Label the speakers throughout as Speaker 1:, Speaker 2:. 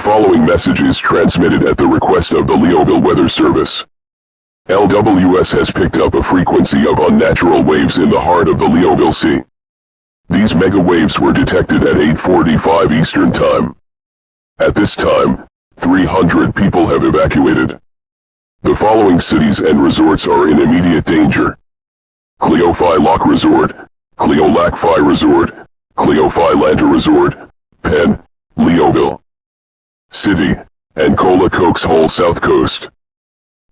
Speaker 1: following message is transmitted at the request of the Leoville Weather Service. LWS has picked up a frequency of unnatural waves in the heart of the Leoville Sea. These mega waves were detected at 8:45 Eastern Time. At this time, 300 people have evacuated. The following cities and resorts are in immediate danger: Cleophi Lock Resort, Cleolacphi Resort, Cleophi Lanta Resort, Penn, Leoville City, and Cola Cokes Hole South Coast.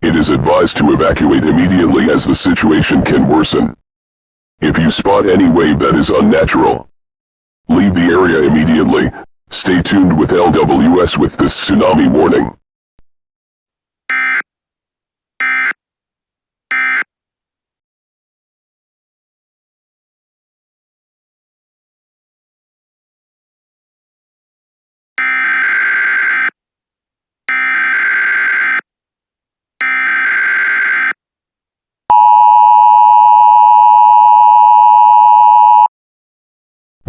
Speaker 1: It is advised to evacuate immediately as the situation can worsen. If you spot any wave that is unnatural, leave the area immediately. Stay tuned with LWS with this tsunami warning.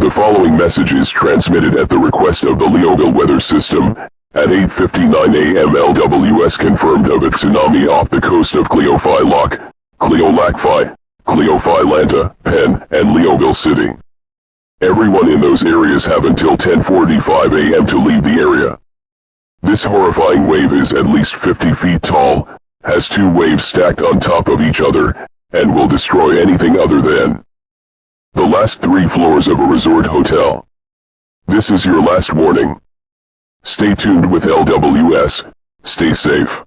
Speaker 1: The following message is transmitted at the request of the Leoville Weather System. At 8:59 a.m. LWS confirmed of a tsunami off the coast of Cleophi Lock, Cleolacphi, Cleophi Lanta, Penn, and Leoville City. Everyone in those areas have until 10:45 a.m. to leave the area. This horrifying wave is at least 50 feet tall, has two waves stacked on top of each other, and will destroy anything other than the last 3 floors of a resort hotel. This is your last warning. Stay tuned with LWS. Stay safe.